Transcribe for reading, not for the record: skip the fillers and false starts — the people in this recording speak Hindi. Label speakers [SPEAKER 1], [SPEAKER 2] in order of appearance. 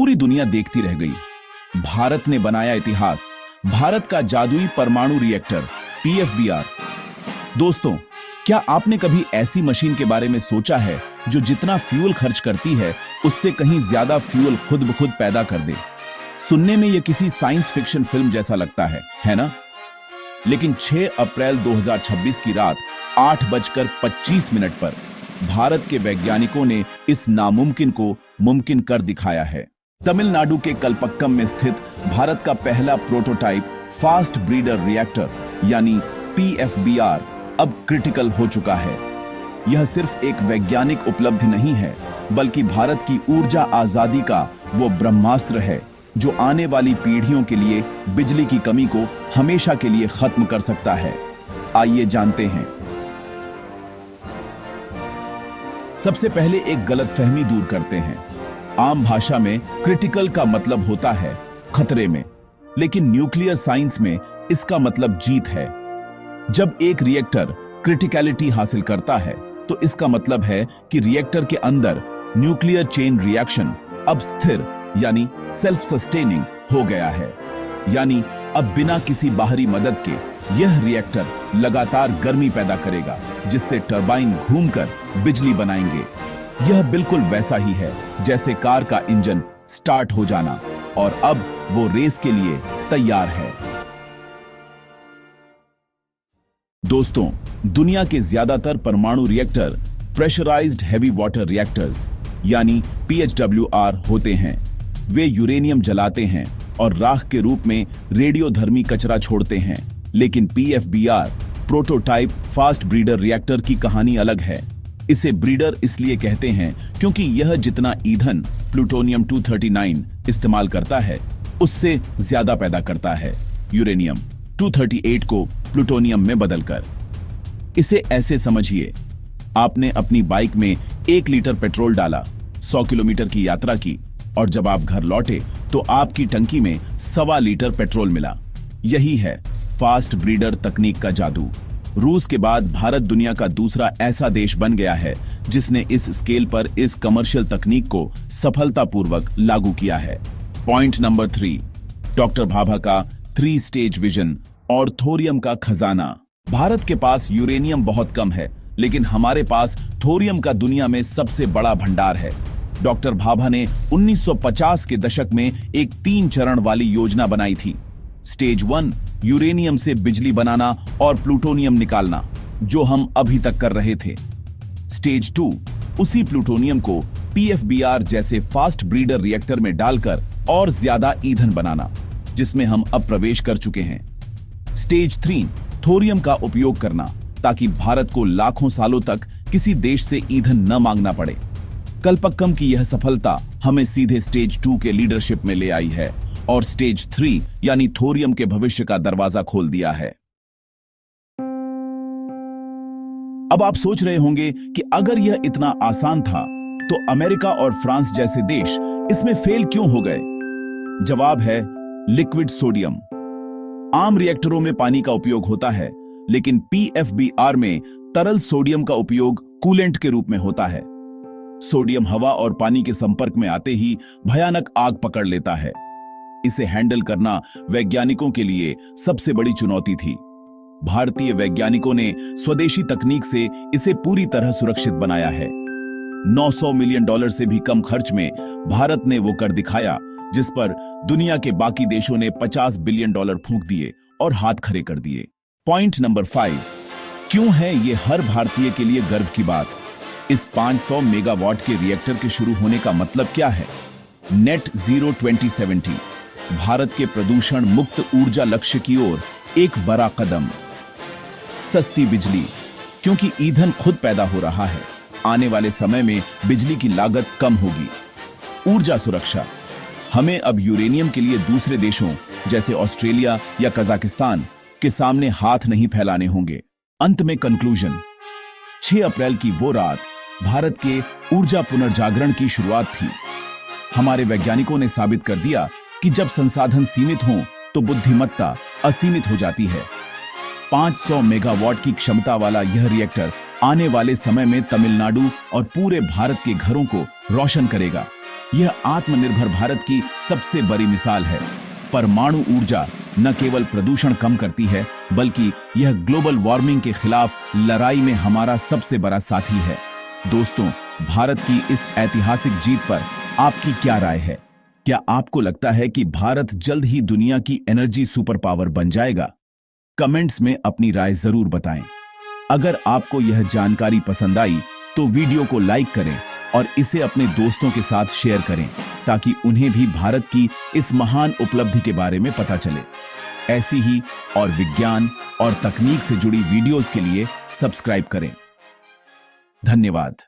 [SPEAKER 1] पूरी दुनिया देखती रह गई। भारत ने बनाया इतिहास, भारत का जादुई परमाणु रिएक्टर PFBR। दोस्तों, क्या आपने कभी ऐसी मशीन के बारे में सोचा है जो जितना फ्यूल खर्च करती है उससे कहीं ज्यादा फ्यूल खुद ब खुद पैदा कर दे? सुनने में यह किसी साइंस फिक्शन फिल्म जैसा लगता है ना? लेकिन 6 अप्रैल 2026 की रात 8:25 पर भारत के वैज्ञानिकों ने इस नामुमकिन को मुमकिन कर दिखाया है। तमिलनाडु के कलपक्कम में स्थित भारत का पहला प्रोटोटाइप फास्ट ब्रीडर रिएक्टर यानी PFBR अब क्रिटिकल हो चुका है। यह सिर्फ एक वैज्ञानिक उपलब्धि नहीं है, बल्कि भारत की ऊर्जा आजादी का वो ब्रह्मास्त्र है जो आने वाली पीढ़ियों के लिए बिजली की कमी को हमेशा के लिए खत्म कर सकता है। आइए जानते हैं। सबसे पहले एक गलतफहमी दूर करते हैं। आम भाषा में क्रिटिकल का मतलब होता है खतरे में, लेकिन न्यूक्लियर साइंस में इसका मतलब जीत है। जब एक रिएक्टर क्रिटिकलिटी हासिल करता है तो इसका मतलब है कि रिएक्टर के अंदर न्यूक्लियर चेन रिएक्शन अब स्थिर यानी सेल्फ सस्टेनिंग हो गया है। यानी अब बिना किसी बाहरी मदद के यह रिएक्टर लगातार गर्मी पैदा करेगा, जिससे टरबाइन घूमकर बिजली बनाएंगे। यह बिल्कुल वैसा ही है जैसे कार का इंजन स्टार्ट हो जाना, और अब वो रेस के लिए तैयार है। दोस्तों, दुनिया के ज्यादातर परमाणु reactor pressurised heavy water reactors यानी PHWR होते हैं। वे यूरेनियम जलाते हैं और राख के रूप में रेडियोधर्मी कचरा छोड़ते हैं। लेकिन PFBR prototype fast breeder reactor की कहानी अलग है। इसे ब्रीडर इसलिए कहते हैं क्योंकि यह जितना ईंधन प्लूटोनियम 239 इस्तेमाल करता है उससे ज्यादा पैदा करता है, यूरेनियम 238 को प्लूटोनियम में बदलकर। इसे ऐसे समझिए, आपने अपनी बाइक में 1 लीटर पेट्रोल डाला, 100 किलोमीटर की यात्रा की, और जब आप घर लौटे तो आपकी टंकी में 1.25 लीटर पेट्रोल मिला। यही है फास्ट ब्रीडर तकनीक का जादू। रूस के बाद भारत दुनिया का दूसरा ऐसा देश बन गया है जिसने इस स्केल पर इस कमर्शियल तकनीक को सफलतापूर्वक लागू किया है। पॉइंट नंबर 3, डॉक्टर भाभा का 3 स्टेज विजन और थोरियम का खजाना। भारत के पास यूरेनियम बहुत कम है, लेकिन हमारे पास थोरियम का दुनिया में सबसे बड़ा भंडार है। डॉक्टर भाभा ने 1950 के दशक में एक 3 चरण वाली योजना बनाई थी। स्टेज 1 यूरेनियम से बिजली बनाना और प्लूटोनियम निकालना, जो हम अभी तक कर रहे थे। स्टेज 2 उसी प्लूटोनियम को PFBR जैसे फास्ट ब्रीडर रिएक्टर में डालकर और ज्यादा ईंधन बनाना, जिसमें हम अब प्रवेश कर चुके हैं। स्टेज 3 थोरियम का उपयोग करना, ताकि भारत को लाखों सालों तक किसी देश से ईंधन न मांगना पड़े। कलपक्कम की यह सफलता हमें सीधे स्टेज 2 के लीडरशिप में ले आई है और स्टेज 3 यानी थोरियम के भविष्य का दरवाजा खोल दिया है। अब आप सोच रहे होंगे कि अगर यह इतना आसान था तो अमेरिका और फ्रांस जैसे देश इसमें फेल क्यों हो गए? जवाब है लिक्विड सोडियम। आम रिएक्टरों में पानी का उपयोग होता है, लेकिन PFBR में तरल सोडियम का उपयोग कूलेंट के रूप में होता है। सोडियम हवा और पानी के संपर्क में आते ही भयानक आग पकड़ लेता है। इसे हैंडल करना वैज्ञानिकों के लिए सबसे बड़ी चुनौती थी। भारतीय वैज्ञानिकों ने स्वदेशी तकनीक से इसे पूरी तरह सुरक्षित बनाया है। $900 मिलियन से भी कम खर्च में भारत ने वो कर दिखाया, जिस पर दुनिया के बाकी देशों ने $50 बिलियन फूंक दिए और हाथ खड़े कर दिए। पॉइंट नंबर 5, क्यों है ये हर भारतीय के लिए गर्व की बात? इस 500 मेगावाट के रिएक्टर के शुरू होने का मतलब क्या है? नेट जीरो 2070, भारत के प्रदूषण मुक्त ऊर्जा लक्ष्य की ओर एक बड़ा कदम। सस्ती बिजली, क्योंकि ईंधन खुद पैदा हो रहा है, आने वाले समय में बिजली की लागत कम होगी। ऊर्जा सुरक्षा, हमें अब यूरेनियम के लिए दूसरे देशों जैसे ऑस्ट्रेलिया या कजाकिस्तान के सामने हाथ नहीं फैलाने होंगे। अंत में कंक्लूजन, 6 अप्रैल की वो रात भारत के ऊर्जा पुनर्जागरण की शुरुआत थी। हमारे वैज्ञानिकों ने साबित कर दिया कि जब संसाधन सीमित हों तो बुद्धिमत्ता असीमित हो जाती है। 500 मेगावाट की क्षमता वाला यह रिएक्टर आने वाले समय में तमिलनाडु और पूरे भारत के घरों को रोशन करेगा। यह आत्मनिर्भर भारत की सबसे बड़ी मिसाल है। परमाणु ऊर्जा न केवल प्रदूषण कम करती है, बल्कि यह ग्लोबल वार्मिंग के खिलाफ लड़ाई में हमारा सबसे बड़ा साथी है। दोस्तों, भारत की इस ऐतिहासिक जीत पर आपकी क्या राय है? क्या आपको लगता है कि भारत जल्द ही दुनिया की एनर्जी सुपर पावर बन जाएगा? कमेंट्स में अपनी राय जरूर बताएं। अगर आपको यह जानकारी पसंद आई तो वीडियो को लाइक करें और इसे अपने दोस्तों के साथ शेयर करें, ताकि उन्हें भी भारत की इस महान उपलब्धि के बारे में पता चले। ऐसी ही और विज्ञान और तकनीक से जुड़ी वीडियोस के लिए सब्सक्राइब करें। धन्यवाद।